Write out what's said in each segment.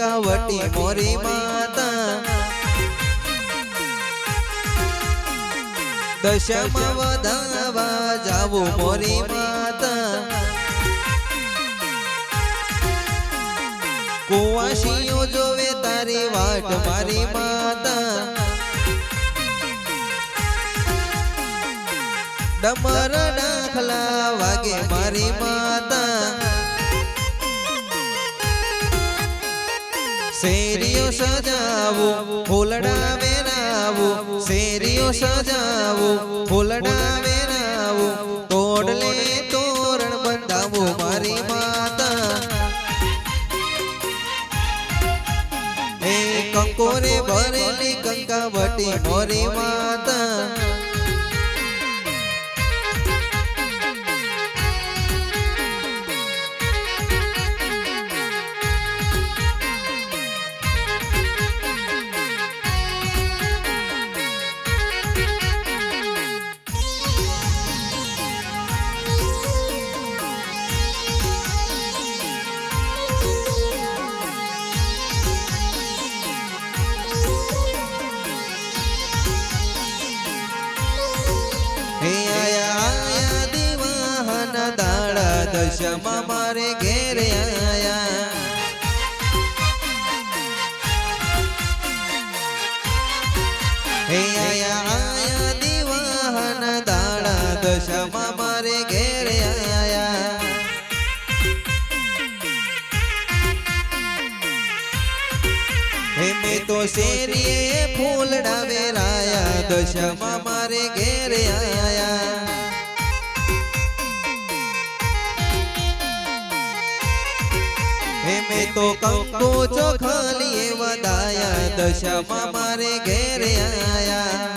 કંકાવટી મોરી માતા દશામાં વધાવા જાવું મોરી માતા કુવાસીઓ જોવે તારી વાટ મારી માતા ડમર ડાખલા વાગે મારી માતા શેરીઓ સજાવું ફૂલડા વેરાવું શેરીઓ સજાવું ફૂલડા વેરાવું તોડલે તોરણ બંધાવું મારી માતા એ કંકોરે ભરેલી કંકાવટી મોરી માતા દશામાં મારે ઘેર આયા હે આયા દીવાન દાડા દશામાં મારે ઘેર આયા હે મેં તો શેરીએ ફૂલડા વેરાયા દશામાં મારે ઘેર આયા મેં તો કંકુ ચોખલીએ વધાયા દશામાં મારે ઘેર આયા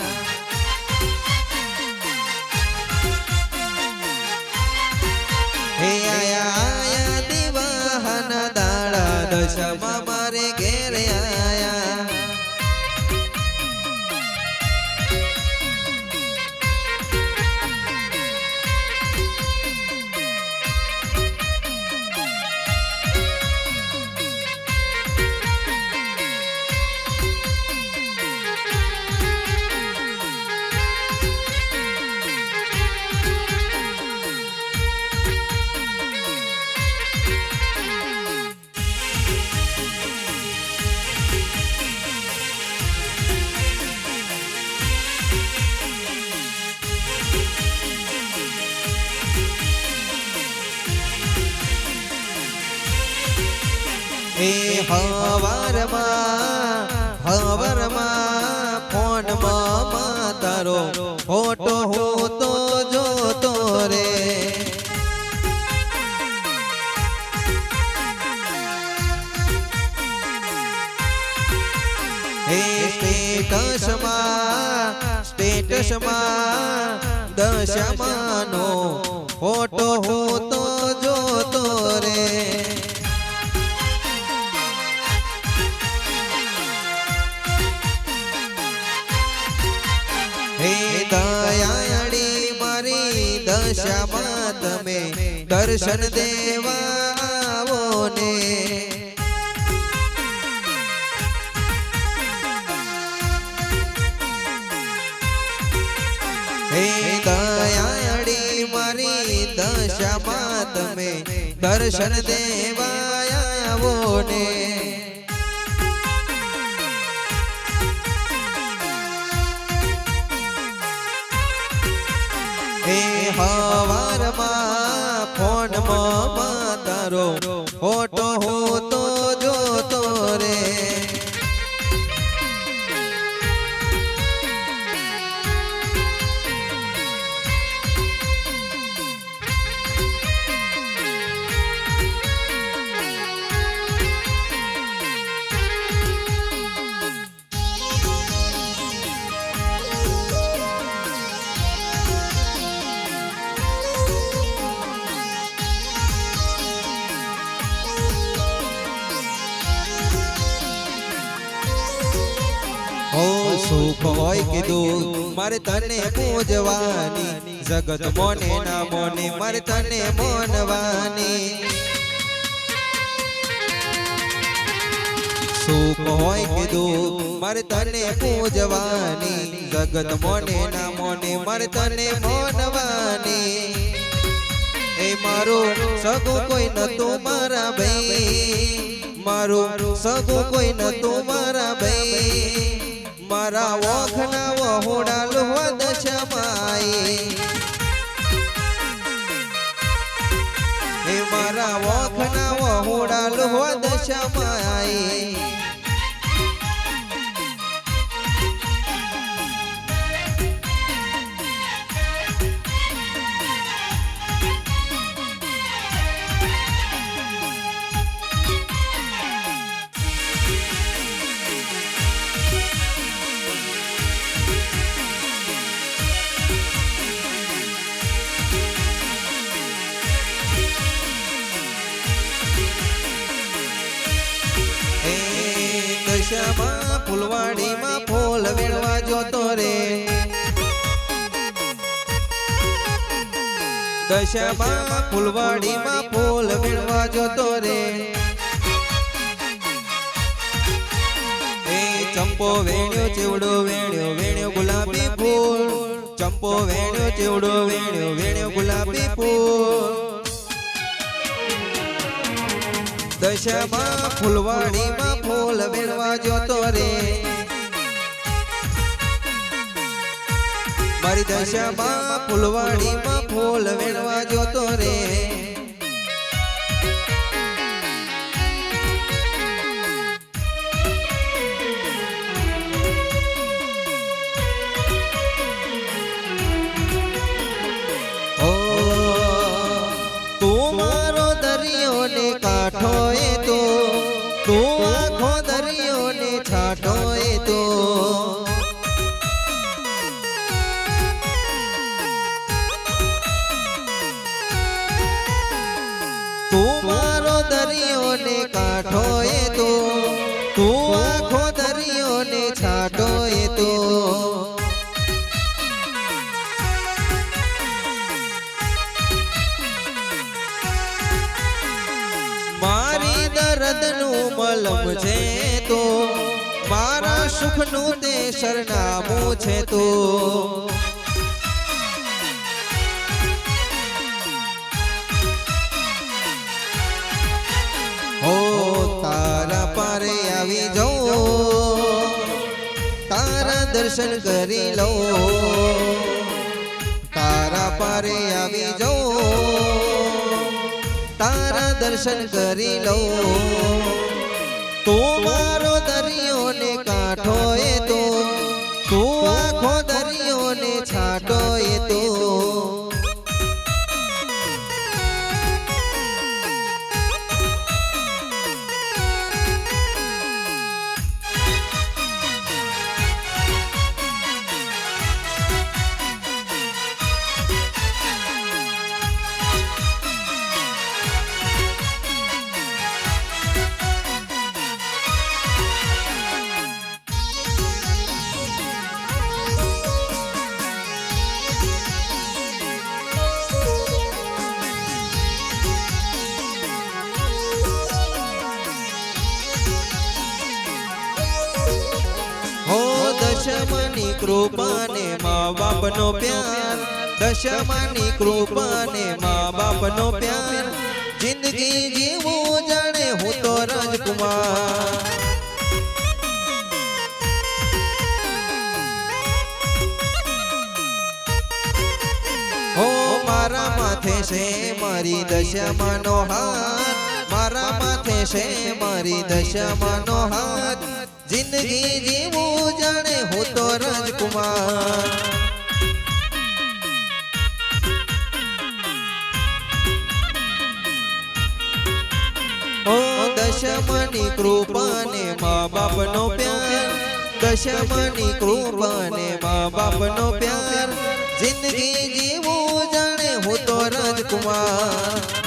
હે આયા દીવાન દાડા દશામાં મારે ઘેર આયા હવારમાં ફોનમાં તારો ફોટો હું તો જોતો રે હે સ્ટેટસમાં દશામાનો ફોટો હું તો જોતો રે દયાળી મારી દશામાં તમે દર્શન દેવા આવો ને હે દયાળી મારી દશામાં તમે દર્શન દેવા આવો ને હવારમાં ફોનમાં તારો ફોટો હું તો જોતો રે સુખ હોય કે દુઃખ મારે તને પૂજવાની જગત મોને ના મોને મારે તને મોનવાની સુખ હોય કે દુઃખ મારે તને પૂજવાની જગત મોને ના મોને મારે તને મોનવાની એ મારું સગું કોઈ નતું મારા ભાઈ મારું સગું કોઈ નતું મારા ભાઈ મારા વખના વહોડા લોહા દશામાઈ એ મારા વખના વહોડા લોહા દશામાઈ દશામાં ફૂલવાડીમાં ફૂલ વેણવા જોતો રે દશામાં ફૂલવાડીમાં ફૂલ વેણવા જોતો રે એ ચંપો વેણ્યો ચેવડો વેણ્યો વેણ્યો ગુલાબી ફૂલ ચંપો વેણ્યો ચેવડો વેણ્યો વેણ્યો ગુલાબી ફૂલ દશામાં ફૂલવાડીમાં ફૂલ વેણવા જોતો રે મારી દશામાં ફૂલવાડીમાં ફૂલ વેણવા જોતો રે કાઠો એ તો તું આખો દરિયો ને છાટો એ તો તું મારો દરિયો ને કાઠો એ તો તું આખો દરિયો ને છાટો એ તો મારી દર્દનું મલમ છે તો મારા સુખનું તે સરનામું છે તો હો તારા પારે આવી જાઉં તારા દર્શન કરી લઉં તારા પારે આવી જાઉં તારા દર્શન કરી લઉં તું મારો દરિયો ને કાંઠો એ તો તું આખો દરિયો ને છાંટો એ તો દશમાની કૃપાને મા બાપનો પ્યાર દશમાની કૃપાને મા બાપનો પ્યાર જિંદગી જીવું જાણે હું તો રાજકુમાર હો મારા માથે છે મારી દશામાનો હાથ મારા માથે છે મારી દશામાનો હાથ જિંદગી જીવું જાણે હું તો રાજકુમાર ઓ દશમાની કૃપાને મા બાપનો પ્યાર દશમાની કૃપાને મા બાપનો પ્યાર જિંદગી જીવું જાણે હું તો રાજકુમાર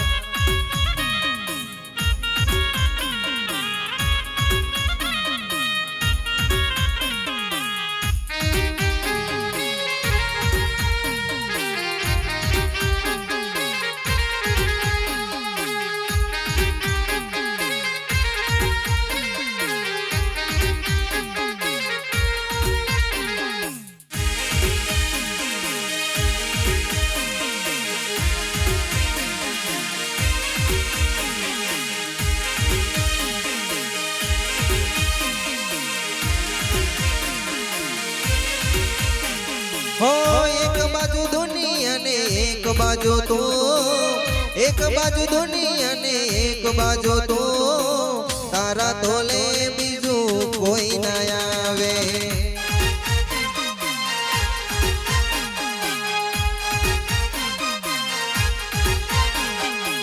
હો એક બાજુ દુનિયા ને એક બાજુ તું, એક બાજુ દુનિયા ને એક બાજુ તું, તારા તોલે બીજું કોઈ ના આવે.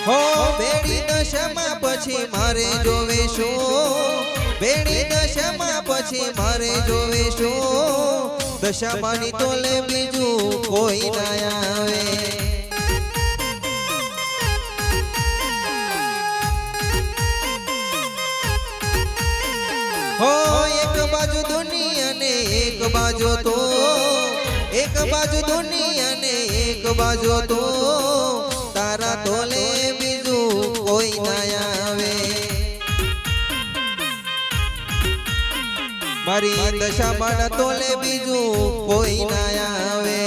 હો બેડી દશામાં પછી મારે જોવે શું, બેડી દશામાં પછી મારે જોવે શું, દશામાની તોલે બીજું કોઈ ના આવે. હો એક બાજુ દુનિયા ને એક બાજુ તો, એક બાજુ દુનિયા ને એક બાજુ તો, તારા તોલે બીજું કોઈ ના આવે. મારી દશામાં તોલે બીજું કોઈ ના આવે.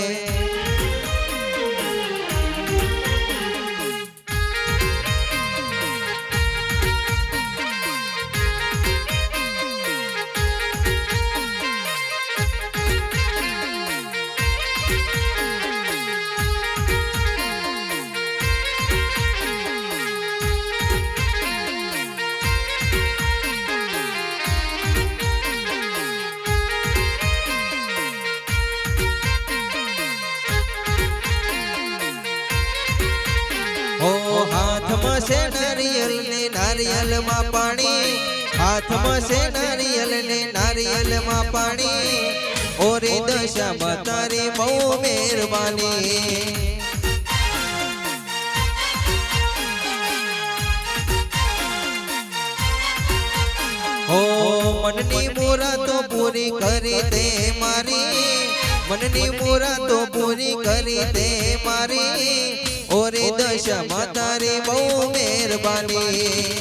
હાથમાં છે નારિયેલ ને નારિયેલ માં પાણી, હાથમાં છે નારિયેલ ને નારિયેલ માં પાણી, ઓરે દશામાં તારી બહુ મહેરબાની. હો મનની મુરાદો પૂરી કરી દે મારી, મનની મુરાદો પૂરી કરી દે મારી, ઓરે દશામાં તારી બહુ મહેરબાની.